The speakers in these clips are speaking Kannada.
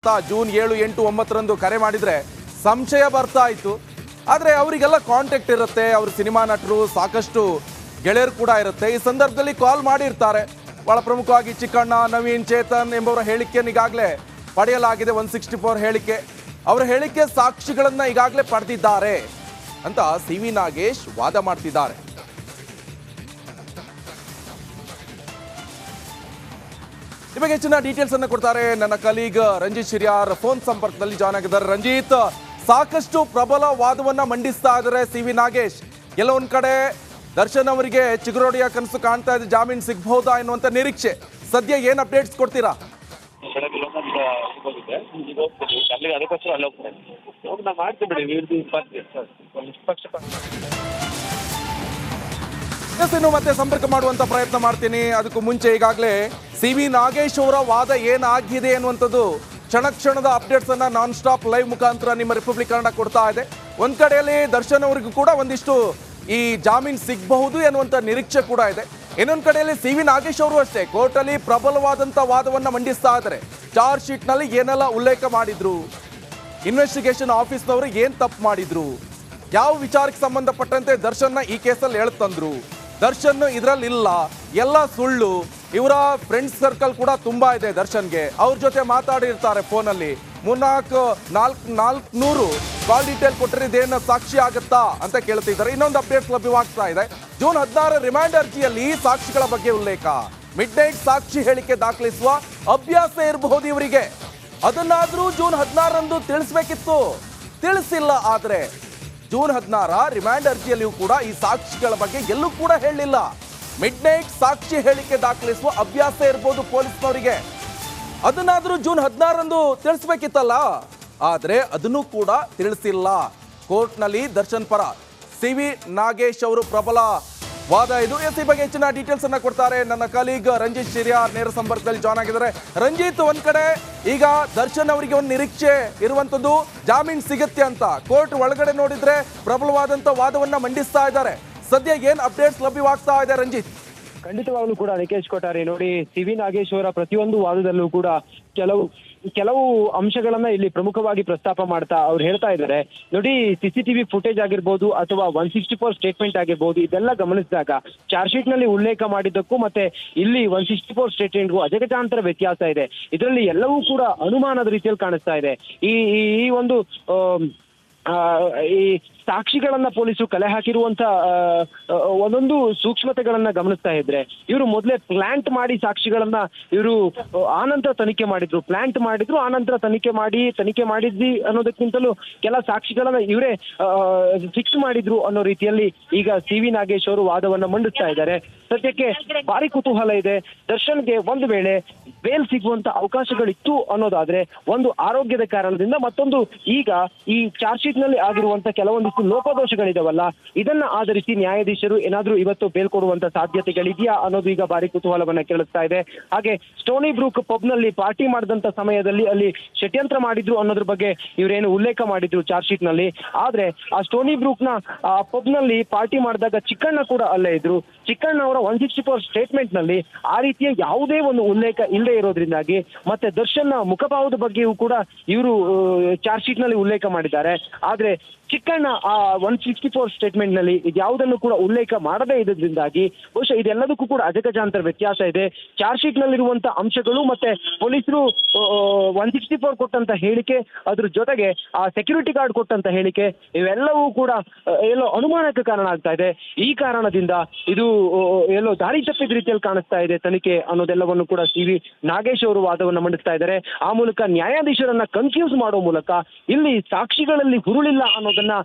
ಜೂನ್ 7, 8, 9ರಂದು ಕರೆ ಮಾಡಿದ್ರೆ ಸಂಶಯ ಬರ್ತಾ ಇತ್ತು. ಆದರೆ ಅವರಿಗೆಲ್ಲ ಕಾಂಟ್ಯಾಕ್ಟ್ ಇರುತ್ತೆ, ಅವರು ಸಿನಿಮಾ ನಟರು, ಸಾಕಷ್ಟು ಗೆಳೆಯರು ಕೂಡ ಇರುತ್ತೆ. ಈ ಸಂದರ್ಭದಲ್ಲಿ ಕಾಲ್ ಮಾಡಿರ್ತಾರೆ. ಬಹಳ ಪ್ರಮುಖವಾಗಿ ಚಿಕ್ಕಣ್ಣ, ನವೀನ್, ಚೇತನ್ ಎಂಬವರ ಹೇಳಿಕೆಯನ್ನು ಈಗಾಗಲೇ ಪಡೆಯಲಾಗಿದೆ. 164 ಹೇಳಿಕೆ, ಅವರ ಹೇಳಿಕೆ ಸಾಕ್ಷಿಗಳನ್ನು ಈಗಾಗಲೇ ಪಡೆದಿದ್ದಾರೆ ಅಂತ CV ನಾಗೇಶ್ ವಾದ ಮಾಡ್ತಿದ್ದಾರೆ. ಈ ಬಗ್ಗೆ ಹೆಚ್ಚಿನ ಡೀಟೇಲ್ಸ್ ಅನ್ನು ಕೊಡ್ತಾರೆ ನನ್ನ ಕಲೀಗ್ ರಂಜಿತ್ ಶಿರ್ಯಾರ್ ಫೋನ್ ಸಂಪರ್ಕದಲ್ಲಿ ಜಾಯ್ನ್ ಆಗಿದ್ದಾರೆ. ರಂಜಿತ್, ಸಾಕಷ್ಟು ಪ್ರಬಲ ವಾದವನ್ನ ಮಂಡಿಸ್ತಾ ಇದ್ದಾರೆ CV ನಾಗೇಶ್. ಕೆಲವೊಂದ್ ಕಡೆ ದರ್ಶನ್ ಅವರಿಗೆ ಚಿಗುರೊಡೆಯ ಕನಸು ಕಾಣ್ತಾ ಇದೆ, ಜಾಮೀನು ಸಿಗಬಹುದಾ ಎನ್ನುವಂತ ನಿರೀಕ್ಷೆ. ಸದ್ಯ ಏನ್ ಅಪ್ಡೇಟ್ಸ್ ಕೊಡ್ತೀರಾ? ಇನ್ನು ಮತ್ತೆ ಸಂಪರ್ಕ ಮಾಡುವಂತ ಪ್ರಯತ್ನ ಮಾಡ್ತೀನಿ. ಅದಕ್ಕೂ ಮುಂಚೆ ಈಗಾಗಲೇ CV ನಾಗೇಶ್ ಅವರ ವಾದ ಏನಾಗಿದೆ ಅನ್ನುವಂಥದ್ದು ಕ್ಷಣದ ಅಪ್ಡೇಟ್ಸ್ ಅನ್ನ ನಾನ್ ಸ್ಟಾಪ್ ಲೈವ್ ಮುಖಾಂತರ ನಿಮ್ಮ ರಿಪಬ್ಲಿಕ್ ಕನ್ನಡ ಕೊಡ್ತಾ ಇದೆ. ಒಂದ್ ಕಡೆಯಲ್ಲಿ ದರ್ಶನ್ ಅವರಿಗೂ ಕೂಡ ಒಂದಿಷ್ಟು ಈ ಜಾಮೀನು ಸಿಗಬಹುದು ಎನ್ನುವಂತ ನಿರೀಕ್ಷೆ ಕೂಡ ಇದೆ. ಇನ್ನೊಂದು ಕಡೆಯಲ್ಲಿ CV ನಾಗೇಶ್ ಅವರು ಅಷ್ಟೇ ಕೋರ್ಟಲ್ಲಿ ಪ್ರಬಲವಾದಂತ ವಾದವನ್ನ ಮಂಡಿಸ್ತಾ ಇದ್ದಾರೆ. ಚಾರ್ಜ್ ಶೀಟ್ ನಲ್ಲಿ ಏನೆಲ್ಲ ಉಲ್ಲೇಖ ಮಾಡಿದ್ರು, ಇನ್ವೆಸ್ಟಿಗೇಷನ್ ಆಫೀಸ್ನವರು ಏನ್ ತಪ್ಪು ಮಾಡಿದ್ರು, ಯಾವ ವಿಚಾರಕ್ಕೆ ಸಂಬಂಧಪಟ್ಟಂತೆ ದರ್ಶನ್ನ ಈ ಕೇಸಲ್ಲಿ ಹೇಳ್ತಂದ್ರು, ದರ್ಶನ್ ಇದ್ರಲ್ಲಿ ಇಲ್ಲ, ಎಲ್ಲ ಸುಳ್ಳು. ಇವರ ಫ್ರೆಂಡ್ಸ್ ಸರ್ಕಲ್ ಕೂಡ ತುಂಬಾ ಇದೆ ದರ್ಶನ್ಗೆ, ಅವ್ರ ಜೊತೆ ಮಾತಾಡಿರ್ತಾರೆ ಫೋನಲ್ಲಿ. 400 ಕಾಲ್ ಡೀಟೇಲ್ ಕೊಟ್ಟರೆ ಇದೇನು ಸಾಕ್ಷಿ ಆಗುತ್ತಾ ಅಂತ ಕೇಳ್ತಿದ್ದಾರೆ. ಇನ್ನೊಂದು ಅಪ್ಡೇಟ್ಸ್ ಲಭ್ಯವಾಗ್ತಾ ಇದೆ. ಜೂನ್ 16 ರಿಮಾಂಡ್ ಅರ್ಜಿಯಲ್ಲಿ ಸಾಕ್ಷಿಗಳ ಬಗ್ಗೆ ಉಲ್ಲೇಖ, ಮಿಡ್ ನೈಟ್ ಸಾಕ್ಷಿ ಹೇಳಿಕೆ ದಾಖಲಿಸುವ ಅಭ್ಯಾಸ ಇರಬಹುದು ಇವರಿಗೆ. ಅದನ್ನಾದ್ರೂ ಜೂನ್ 16ರಂದು ತಿಳಿಸ್ಬೇಕಿತ್ತು, ತಿಳಿಸಿಲ್ಲ. ಆದ್ರೆ ಜೂನ್ 16 ರಿಮಾಂಡ್ ಅರ್ಜಿಯಲ್ಲಿಯೂ ಕೂಡ ಈ ಸಾಕ್ಷಿಗಳ ಬಗ್ಗೆ ಎಲ್ಲೂ ಕೂಡ ಹೇಳಲಿಲ್ಲ. ಮಿಡ್ ನೈಟ್ ಸಾಕ್ಷಿ ಹೇಳಿಕೆ ದಾಖಲಿಸುವ ಅಭ್ಯಾಸ ಇರಬಹುದು ಪೊಲೀಸ್ನವರಿಗೆ, ಅದನ್ನಾದ್ರೂ ಜೂನ್ 16ರಂದು ತಿಳಿಸ್ಬೇಕಿತ್ತಲ್ಲ. ಆದ್ರೆ ಅದನ್ನು ಕೂಡ ತಿಳಿಸಿಲ್ಲ. ಕೋರ್ಟ್ನಲ್ಲಿ ದರ್ಶನ್ ಪರ CV ನಾಗೇಶ್ ಅವರು ಪ್ರಬಲ ವಾದ ಇದು. ಈ ಬಗ್ಗೆ ಹೆಚ್ಚಿನ ಡೀಟೇಲ್ಸ್ ಅನ್ನ ಕೊಡ್ತಾರೆ ನನ್ನ ಕಲೀಗ್ ರಂಜಿತ್ ಶಿರ್ಯಾರ್ ನೇರ ಸಂಪರ್ಕದಲ್ಲಿ ಜಾಯ್ನ್ ಆಗಿದ್ದಾರೆ. ರಂಜಿತ್, ಒಂದ್ ಕಡೆ ಈಗ ದರ್ಶನ್ ಅವರಿಗೆ ಒಂದು ನಿರೀಕ್ಷೆ ಇರುವಂತದ್ದು ಜಾಮೀನು ಸಿಗುತ್ತೆ ಅಂತ, ಕೋರ್ಟ್ ಒಳಗಡೆ ನೋಡಿದ್ರೆ ಪ್ರಬಲವಾದಂತ ವಾದವನ್ನ ಮಂಡಿಸ್ತಾ ಇದ್ದಾರೆ. ಸದ್ಯ ಏನ್ ಅಪ್ಡೇಟ್ಸ್ ಲಭ್ಯವಾಗ್ತಾ ಇದೆ ರಂಜಿತ್? ಖಂಡಿತವಾಗ್ಲೂ ಕೂಡ ನಿಕೇಶ್ ಕೊಟ್ಟಾರೆ. ನೋಡಿ, CV ನಾಗೇಶ್ ಅವರ ಪ್ರತಿಯೊಂದು ವಾದದಲ್ಲೂ ಕೂಡ ಕೆಲವು ಅಂಶಗಳನ್ನ ಇಲ್ಲಿ ಪ್ರಮುಖವಾಗಿ ಪ್ರಸ್ತಾಪ ಮಾಡ್ತಾ ಅವ್ರು ಹೇಳ್ತಾ ಇದ್ದಾರೆ. ನೋಡಿ, CCTV ಫುಟೇಜ್ ಆಗಿರ್ಬೋದು ಅಥವಾ 164 ಸ್ಟೇಟ್ಮೆಂಟ್ ಆಗಿರ್ಬೋದು, ಇದೆಲ್ಲ ಗಮನಿಸಿದಾಗ ಚಾರ್ಜ್ ಶೀಟ್ ನಲ್ಲಿ ಉಲ್ಲೇಖ ಮಾಡಿದ್ದಕ್ಕೂ ಮತ್ತೆ ಇಲ್ಲಿ 164 ಸ್ಟೇಟ್ಮೆಂಟ್ಗೂ ಅಜಗಜಾಂತರ ವ್ಯತ್ಯಾಸ ಇದೆ. ಇದರಲ್ಲಿ ಎಲ್ಲವೂ ಕೂಡ ಅನುಮಾನದ ರೀತಿಯಲ್ಲಿ ಕಾಣಿಸ್ತಾ ಇದೆ. ಈ ಒಂದು ಈ ಸಾಕ್ಷಿಗಳನ್ನ ಪೊಲೀಸರು ಕಲೆ ಹಾಕಿರುವಂತ ಒಂದೊಂದು ಸೂಕ್ಷ್ಮತೆಗಳನ್ನ ಗಮನಿಸ್ತಾ ಇದ್ರೆ, ಇವರು ಮೊದಲೇ ಪ್ಲಾಂಟ್ ಮಾಡಿ ಸಾಕ್ಷಿಗಳನ್ನ ಇವರು ಆನಂತರ ತನಿಖೆ ಮಾಡಿದ್ರು, ಪ್ಲಾಂಟ್ ಮಾಡಿದ್ರು, ಆನಂತರ ತನಿಖೆ ಮಾಡಿದ್ವಿ ಅನ್ನೋದಕ್ಕಿಂತಲೂ ಕೆಲ ಸಾಕ್ಷಿಗಳನ್ನ ಇವರೇ ಫಿಕ್ಸ್ ಮಾಡಿದ್ರು ಅನ್ನೋ ರೀತಿಯಲ್ಲಿ ಈಗ CV ನಾಗೇಶ್ ಅವರು ವಾದವನ್ನ ಮಂಡಿಸ್ತಾ ಇದ್ದಾರೆ. ಸದ್ಯಕ್ಕೆ ಭಾರಿ ಕುತೂಹಲ ಇದೆ. ದರ್ಶನ್ಗೆ ಒಂದು ವೇಳೆ ಬೇಲ್ ಸಿಗುವಂತ ಅವಕಾಶಗಳಿತ್ತು ಅನ್ನೋದಾದ್ರೆ, ಒಂದು ಆರೋಗ್ಯದ ಕಾರಣದಿಂದ, ಮತ್ತೊಂದು ಈಗ ಈ ಚಾರ್ಜ್ ಶೀಟ್ ನಲ್ಲಿ ಆಗಿರುವಂತ ಕೆಲವೊಂದಿಷ್ಟು ಲೋಪದೋಷಗಳಿದಾವಲ್ಲ, ಇದನ್ನ ಆಧರಿಸಿ ನ್ಯಾಯಾಧೀಶರು ಏನಾದ್ರೂ ಇವತ್ತು ಬೇಲ್ ಕೊಡುವಂತ ಸಾಧ್ಯತೆಗಳಿದೆಯಾ ಅನ್ನೋದು ಈಗ ಭಾರಿ ಕುತೂಹಲವನ್ನ ಕೇಳಿಸ್ತಾ ಇದೆ. ಹಾಗೆ ಸ್ಟೋನಿ ಬ್ರೂಕ್ ಪಬ್ ನಲ್ಲಿ ಪಾರ್ಟಿ ಮಾಡಿದಂತ ಸಮಯದಲ್ಲಿ ಅಲ್ಲಿ ಷಡ್ಯಂತ್ರ ಮಾಡಿದ್ರು ಅನ್ನೋದ್ರ ಬಗ್ಗೆ ಇವರೇನು ಉಲ್ಲೇಖ ಮಾಡಿದ್ರು ಚಾರ್ಜ್ ಶೀಟ್ ನಲ್ಲಿ. ಆದ್ರೆ ಆ ಸ್ಟೋನಿ ಬ್ರೂಕ್ ನ ಪಬ್ ನಲ್ಲಿ ಪಾರ್ಟಿ ಮಾಡಿದಾಗ ಚಿಕ್ಕಣ್ಣ ಕೂಡ ಅಲ್ಲೇ ಇದ್ರು. ಚಿಕ್ಕಣ್ಣ ಅವರ 164 ಸ್ಟೇಟ್ಮೆಂಟ್ ನಲ್ಲಿ ಆ ರೀತಿಯ ಯಾವುದೇ ಒಂದು ಉಲ್ಲೇಖ ಇಲ್ಲದೆ ಇರೋದ್ರಿಂದಾಗಿ, ಮತ್ತೆ ದರ್ಶನ್ ಮುಖಭಾವದ ಬಗ್ಗೆಯೂ ಕೂಡ ಇವರು ಚಾರ್ಜ್ ಶೀಟ್ ನಲ್ಲಿ ಉಲ್ಲೇಖ ಮಾಡಿದ್ದಾರೆ. ಆದ್ರೆ ಚಿಕ್ಕಣ್ಣ ಆ 164 ಸ್ಟೇಟ್ಮೆಂಟ್ ನಲ್ಲಿ ಇದ್ಯಾವುದನ್ನು ಕೂಡ ಉಲ್ಲೇಖ ಮಾಡದೇ ಇದ್ರಿಂದಾಗಿ ಬಹುಶಃ ಇದೆಲ್ಲದಕ್ಕೂ ಕೂಡ ಅಜಗಜಾಂತರ ವ್ಯತ್ಯಾಸ ಇದೆ. ಚಾರ್ಜ್ ಶೀಟ್ ನಲ್ಲಿರುವಂತ ಅಂಶಗಳು ಮತ್ತೆ ಪೊಲೀಸರು 164 ಕೊಟ್ಟಂತ ಹೇಳಿಕೆ, ಅದ್ರ ಜೊತೆಗೆ ಆ ಸೆಕ್ಯೂರಿಟಿ ಗಾರ್ಡ್ ಕೊಟ್ಟಂತ ಹೇಳಿಕೆ, ಇವೆಲ್ಲವೂ ಕೂಡ ಎಲ್ಲೋ ಅನುಮಾನಕ್ಕೆ ಕಾರಣ ಆಗ್ತಾ ಇದೆ. ಈ ಕಾರಣದಿಂದ ಇದು ಎಲ್ಲೋ ದಾರಿ ತಪ್ಪಿದ ರೀತಿಯಲ್ಲಿ ಕಾಣಿಸ್ತಾ ಇದೆ ತನಿಖೆ ಅನ್ನೋದೆಲ್ಲವನ್ನು ಕೂಡ CV ನಾಗೇಶ್ ಅವರು ವಾದವನ್ನು ಮಂಡಿಸ್ತಾ ಇದ್ದಾರೆ. ಆ ಮೂಲಕ ನ್ಯಾಯಾಧೀಶರನ್ನ ಕನ್ಫ್ಯೂಸ್ ಮಾಡೋ ಮೂಲಕ ಇಲ್ಲಿ ಸಾಕ್ಷಿಗಳಲ್ಲಿ ಹುರುಳಿಲ್ಲ ಅನ್ನೋದನ್ನ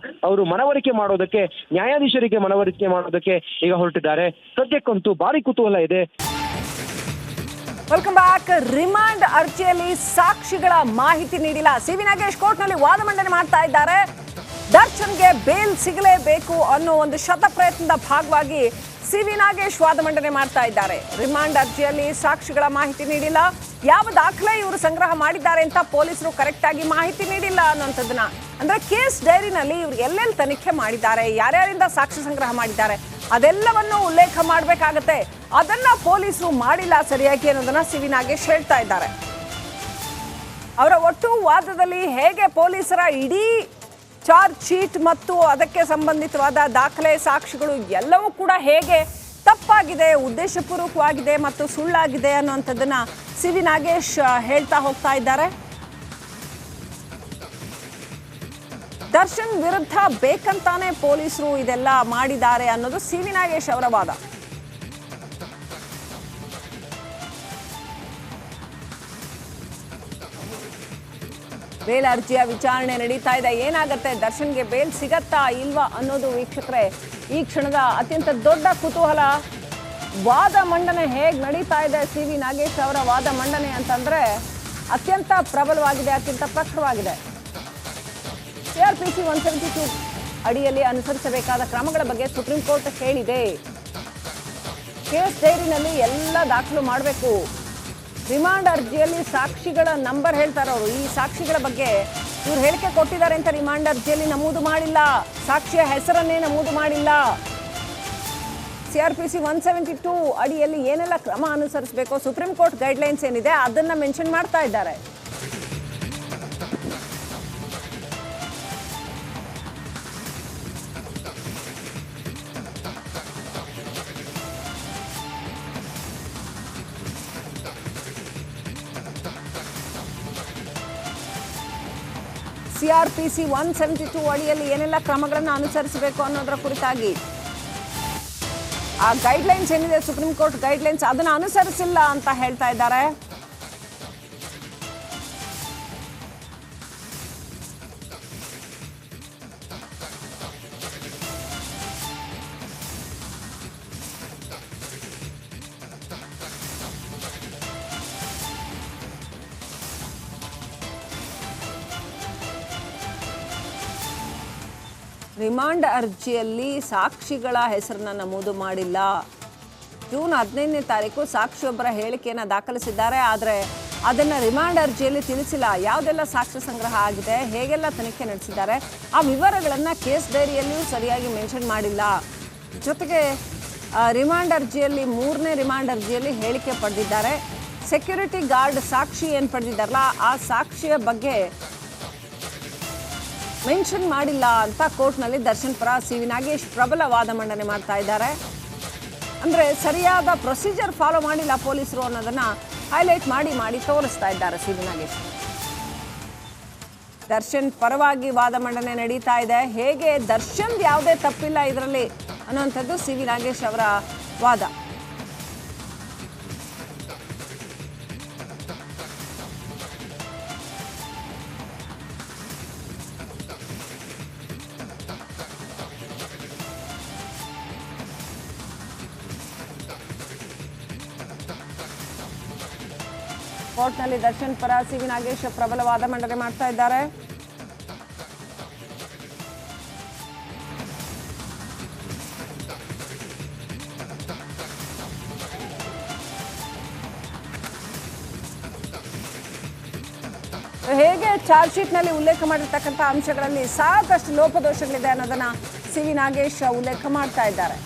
ಅವರು ನ್ಯಾಯಾಧೀಶರಿಗೆ ಮನವರಿಕೆ ಮಾಡೋದಕ್ಕೆ ಈಗ ಹೊರಟಿದ್ದಾರೆ. ಸದ್ಯಕ್ಕಂತೂ ಭಾರಿ ಕುತೂಹಲ ಇದೆ. Welcome back. ರಿಮಾಂಡ್ ಅರ್ಜಿಯಲ್ಲಿ ಸಾಕ್ಷಿಗಳ ಮಾಹಿತಿ ನೀಡಿಲ್ಲ. CV ನಾಗೇಶ್ ಕೋರ್ಟ್ನಲ್ಲಿ ವಾದ ಮಂಡನೆ ಮಾಡ್ತಾ ಇದ್ದಾರೆ. ದರ್ಶನ್ಗೆ ಬೇಲ್ ಸಿಗಲೇಬೇಕು ಅನ್ನೋ ಒಂದು ಶತಪ್ರಯತ್ನದ ಭಾಗವಾಗಿ CV ನಾಗೇಶ್ ವಾದ ಮಂಡನೆ ಮಾಡ್ತಾ ಇದ್ದಾರೆ. ರಿಮಾಂಡ್ ಅರ್ಜಿಯಲ್ಲಿ ಸಾಕ್ಷಿಗಳ ಮಾಹಿತಿ ನೀಡಿಲ್ಲ, ಯಾವ ದಾಖಲೆ ಇವರು ಸಂಗ್ರಹ ಮಾಡಿದ್ದಾರೆ ಅಂತ ಪೊಲೀಸರು ಕರೆಕ್ಟ್ ಆಗಿ ಮಾಹಿತಿ ನೀಡಿಲ್ಲ ಅನ್ನೋಂಥದ್ದನ್ನ, ಅಂದ್ರೆ ಕೇಸ್ ಡೈರಿನಲ್ಲಿ ಇವರು ಎಲ್ಲೆಲ್ಲಿ ತನಿಖೆ ಮಾಡಿದ್ದಾರೆ, ಯಾರ್ಯಾರಿಂದ ಸಾಕ್ಷಿ ಸಂಗ್ರಹ ಮಾಡಿದ್ದಾರೆ ಅದೆಲ್ಲವನ್ನು ಉಲ್ಲೇಖ ಮಾಡಬೇಕಾಗತ್ತೆ. ಅದನ್ನ ಪೊಲೀಸರು ಮಾಡಿಲ್ಲ ಸರಿಯಾಗಿ ಅನ್ನೋದನ್ನ CV ನಾಗೇಶ್ ಹೇಳ್ತಾ ಇದ್ದಾರೆ. ಅವರ ಒಟ್ಟು ವಾದದಲ್ಲಿ ಹೇಗೆ ಪೊಲೀಸರ ಇಡೀ ಚಾರ್ಜ್ ಶೀಟ್ ಮತ್ತು ಅದಕ್ಕೆ ಸಂಬಂಧಿತವಾದ ದಾಖಲೆ ಸಾಕ್ಷಿಗಳು ಎಲ್ಲವೂ ಕೂಡ ಹೇಗೆ ತಪ್ಪಾಗಿದೆ, ಉದ್ದೇಶಪೂರ್ವಕವಾಗಿದೆ ಮತ್ತು ಸುಳ್ಳಾಗಿದೆ ಅನ್ನುವಂಥದ್ದನ್ನ ಸಿ ವಿ ನಾಗೇಶ್ ಹೇಳ್ತಾ ಹೋಗ್ತಾ ಇದ್ದಾರೆ. ದರ್ಶನ್ ವಿರುದ್ಧ ಬೇಕಂತಾನೆ ಪೊಲೀಸರು ಇದೆಲ್ಲ ಮಾಡಿದ್ದಾರೆ ಅನ್ನೋದು ಸಿ ವಿ ನಾಗೇಶ್ ಅವರ ವಾದ. ಬೇಲ್ ಅರ್ಜಿಯ ವಿಚಾರಣೆ ನಡೀತಾ ಇದೆ. ಏನಾಗುತ್ತೆ, ದರ್ಶನ್ಗೆ ಬೇಲ್ ಸಿಗತ್ತಾ ಇಲ್ವಾ ಅನ್ನೋದು ವೀಕ್ಷಕರೇ ಈ ಕ್ಷಣದ ಅತ್ಯಂತ ದೊಡ್ಡ ಕುತೂಹಲ. ವಾದ ಮಂಡನೆ ಹೇಗೆ ನಡೀತಾ ಇದೆ, ಸಿ ವಿ ನಾಗೇಶ್ ಅವರ ವಾದ ಮಂಡನೆ ಅಂತಂದ್ರೆ ಅತ್ಯಂತ ಪ್ರಬಲವಾಗಿದೆ, ಅತ್ಯಂತ ಪ್ರಖರವಾಗಿದೆ. CRPC 172 ಅಡಿಯಲ್ಲಿ ಅನುಸರಿಸಬೇಕಾದ ಕ್ರಮಗಳ ಬಗ್ಗೆ ಸುಪ್ರೀಂ ಕೋರ್ಟ್ ಹೇಳಿದೆ. ಕೇಸ್ ಡೈರಿನಲ್ಲಿ ಎಲ್ಲ ದಾಖಲು ಮಾಡಬೇಕು. ರಿಮಾಂಡ್ ಅರ್ಜಿಯಲ್ಲಿ ಸಾಕ್ಷಿಗಳ ನಂಬರ್ ಹೇಳ್ತಾರೆ ಅವರು. ಈ ಸಾಕ್ಷಿಗಳ ಬಗ್ಗೆ ಇವ್ರು ಹೇಳಿಕೆ ಕೊಟ್ಟಿದ್ದಾರೆ ಅಂತ ರಿಮಾಂಡ್ ಅರ್ಜಿಯಲ್ಲಿ ನಮೂದು ಮಾಡಿಲ್ಲ, ಸಾಕ್ಷಿಯ ಹೆಸರನ್ನೇ ನಮೂದು ಮಾಡಿಲ್ಲ. CRPC 172 ಅಡಿಯಲ್ಲಿ ಏನೆಲ್ಲ ಕ್ರಮ ಅನುಸರಿಸಬೇಕು, ಸುಪ್ರೀಂ ಕೋರ್ಟ್ ಗೈಡ್ಲೈನ್ಸ್ ಏನಿದೆ ಅದನ್ನ ಮೆನ್ಷನ್ ಮಾಡ್ತಾ ಇದ್ದಾರೆ. CRPC 172 ಅಡಿಯಲ್ಲಿ ಏನೆಲ್ಲ ಕ್ರಮಗಳನ್ನು ಅನುಸರಿಸಬೇಕು ಅನ್ನೋದರ ಕುರಿತಾಗಿ ಆ ಗೈಡ್ಲೈನ್ಸ್ ಏನಿದೆ, ಸುಪ್ರೀಂ ಕೋರ್ಟ್ ಗೈಡ್ಲೈನ್ಸ್ ಅದನ್ನು ಅನುಸರಿಸಿಲ್ಲ ಅಂತ ಹೇಳ್ತಾ ಇದ್ದಾರೆ. ರಿಮಾಂಡ್ ಅರ್ಜಿಯಲ್ಲಿ ಸಾಕ್ಷಿಗಳ ಹೆಸರನ್ನ ನಮೂದು ಮಾಡಿಲ್ಲ. ಜೂನ್ 15ನೇ ತಾರೀಕು ಸಾಕ್ಷಿಯೊಬ್ಬರ ಹೇಳಿಕೆಯನ್ನು ದಾಖಲಿಸಿದ್ದಾರೆ. ಆದರೆ ಅದನ್ನು ರಿಮಾಂಡ್ ಅರ್ಜಿಯಲ್ಲಿ ತಿಳಿಸಿಲ್ಲ. ಯಾವುದೆಲ್ಲ ಸಾಕ್ಷ್ಯ ಸಂಗ್ರಹ ಆಗಿದೆ, ಹೇಗೆಲ್ಲ ತನಿಖೆ ನಡೆಸಿದ್ದಾರೆ, ಆ ವಿವರಗಳನ್ನು ಕೇಸ್ ಡೈರಿಯಲ್ಲಿಯೂ ಸರಿಯಾಗಿ ಮೆನ್ಷನ್ ಮಾಡಿಲ್ಲ. ಜೊತೆಗೆ ರಿಮಾಂಡ್ ಅರ್ಜಿಯಲ್ಲಿ 3ನೇ ರಿಮಾಂಡ್ ಅರ್ಜಿಯಲ್ಲಿ ಹೇಳಿಕೆ ಪಡೆದಿದ್ದಾರೆ. ಸೆಕ್ಯೂರಿಟಿ ಗಾರ್ಡ್ ಸಾಕ್ಷಿ ಏನು ಪಡೆದಿದ್ದಾರಲ್ಲ ಆ ಸಾಕ್ಷಿಯ ಬಗ್ಗೆ ಮೆನ್ಷನ್ ಮಾಡಿಲ್ಲ ಅಂತ ಕೋರ್ಟ್ನಲ್ಲಿ ದರ್ಶನ್ ಪರ ಸಿ ವಿ ನಾಗೇಶ್ ಪ್ರಬಲ ವಾದ ಮಂಡನೆ ಮಾಡ್ತಾ ಇದ್ದಾರೆ. ಅಂದರೆ ಸರಿಯಾದ ಪ್ರೊಸೀಜರ್ ಫಾಲೋ ಮಾಡಿಲ್ಲ ಪೊಲೀಸರು ಅನ್ನೋದನ್ನ ಹೈಲೈಟ್ ಮಾಡಿ ತೋರಿಸ್ತಾ ಇದ್ದಾರೆ ಸಿ ವಿ ನಾಗೇಶ್. ದರ್ಶನ್ ಪರವಾಗಿ ವಾದ ಮಂಡನೆ ನಡೀತಾ ಇದೆ. ಹೇಗೆ ದರ್ಶನ್ ಯಾವುದೇ ತಪ್ಪಿಲ್ಲ ಇದರಲ್ಲಿ ಅನ್ನುವಂಥದ್ದು ಸಿ ವಿ ನಾಗೇಶ್ ಅವರ ವಾದ. ಕೋರ್ಟ್ನಲ್ಲಿ ದರ್ಶನ್ ಪರ ಸಿ ವಿ ನಾಗೇಶ್ ಪ್ರಬಲ ವಾದ ಮಂಡನೆ ಮಾಡ್ತಾ ಇದ್ದಾರೆ. ಹೇಗೆ ಚಾರ್ಜ್ ಶೀಟ್ನಲ್ಲಿ ಉಲ್ಲೇಖ ಮಾಡಿರ್ತಕ್ಕಂಥ ಅಂಶಗಳಲ್ಲಿ ಸಾಕಷ್ಟು ಲೋಪದೋಷಗಳಿದೆ ಅನ್ನೋದನ್ನ ಸಿ ವಿ ನಾಗೇಶ್ ಉಲ್ಲೇಖ ಮಾಡ್ತಾ ಇದ್ದಾರೆ.